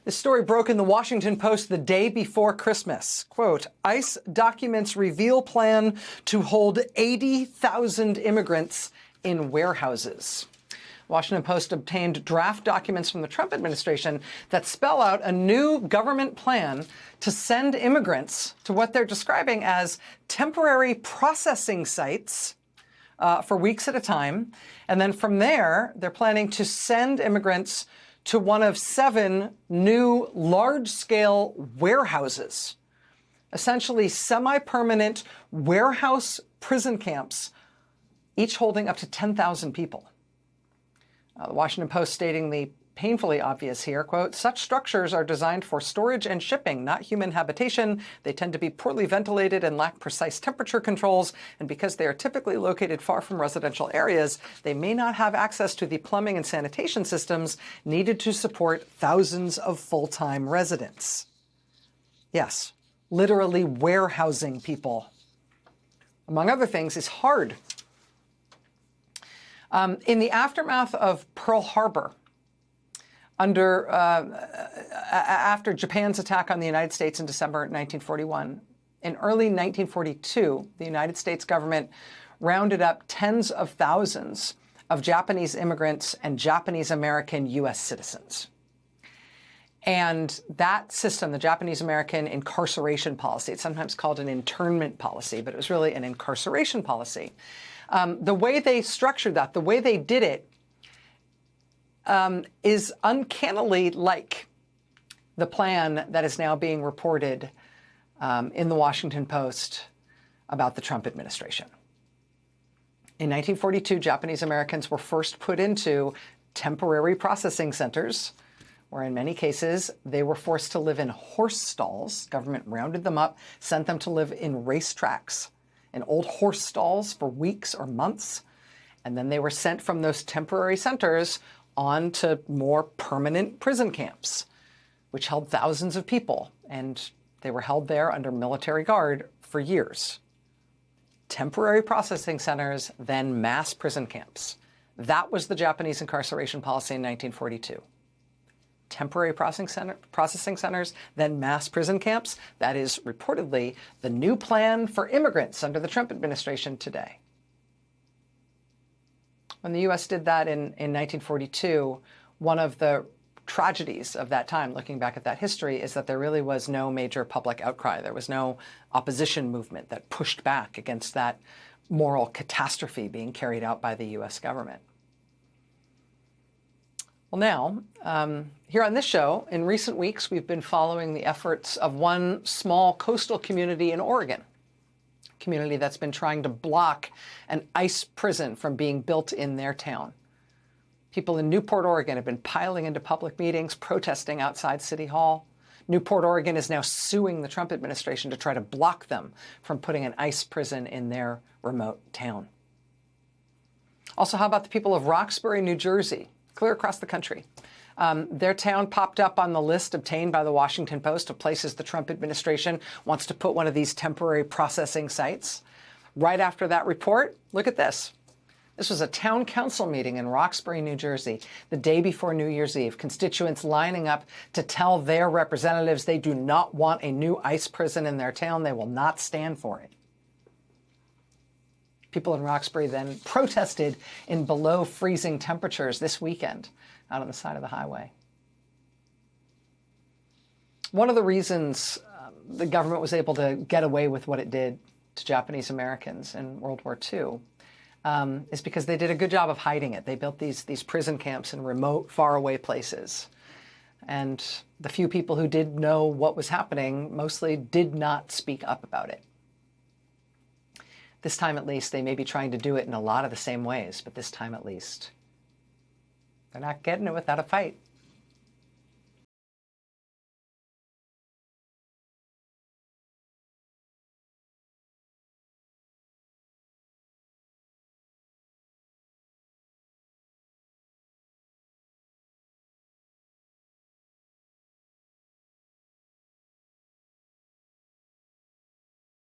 This story broke in the Washington Post the day before Christmas. Quote, ICE documents reveal plan to hold 80,000 immigrants in warehouses. Washington Post obtained draft documents from the Trump administration that spell out a new government plan to send immigrants to what they're describing as temporary processing sites for weeks at a time. And then from there, they're planning to send immigrants to one of 7 new large-scale warehouses, essentially semi-permanent warehouse prison camps, each holding up to 10,000 people. The Washington Post stating the painfully obvious here, quote, such structures are designed for storage and shipping, not human habitation. They tend to be poorly ventilated and lack precise temperature controls. And because they are typically located far from residential areas, they may not have access to the plumbing and sanitation systems needed to support thousands of full-time residents. Yes, literally warehousing people, among other things, is hard. In the aftermath of Pearl Harbor, after Japan's attack on the United States in December 1941, in early 1942, the United States government rounded up tens of thousands of Japanese immigrants and Japanese American U.S. citizens. And that system, the Japanese American incarceration policy, it's sometimes called an internment policy, but it was really an incarceration policy. The way they structured that, the way they did it, is uncannily like the plan that is now being reported in the Washington Post about the Trump administration. In 1942, Japanese Americans were first put into temporary processing centers, where in many cases they were forced to live in horse stalls. Government rounded them up, sent them to live in racetracks, in old horse stalls for weeks or months. And then they were sent from those temporary centers on to more permanent prison camps, which held thousands of people. And they were held there under military guard for years. Temporary processing centers, then mass prison camps. That was the Japanese incarceration policy in 1942. Temporary processing centers, then mass prison camps. That is reportedly the new plan for immigrants under the Trump administration today. When the U.S. did that in 1942, one of the tragedies of that time, looking back at that history, is that there really was no major public outcry. There was no opposition movement that pushed back against that moral catastrophe being carried out by the U.S. government. Well, now, here on this show, in recent weeks, we've been following the efforts of one small coastal community in Oregon, a community that's been trying to block an ICE prison from being built in their town. People in Newport, Oregon have been piling into public meetings, protesting outside City Hall. Newport, Oregon is now suing the Trump administration to try to block them from putting an ICE prison in their remote town. Also, how about the people of Roxbury, New Jersey? Clear across the country. Their town popped up on the list obtained by the Washington Post of places the Trump administration wants to put one of these temporary processing sites. Right after that report, look at this. This was a town council meeting in Roxbury, New Jersey, the day before New Year's Eve. Constituents lining up to tell their representatives they do not want a new ICE prison in their town. They will not stand for it. People in Roxbury then protested in below freezing temperatures this weekend out on the side of the highway. One of the reasons the government was able to get away with what it did to Japanese Americans in World War II is because they did a good job of hiding it. They built these prison camps in remote, faraway places. And the few people who did know what was happening mostly did not speak up about it. This time, at least, they may be trying to do it in a lot of the same ways, but this time, at least, they're not getting it without a fight.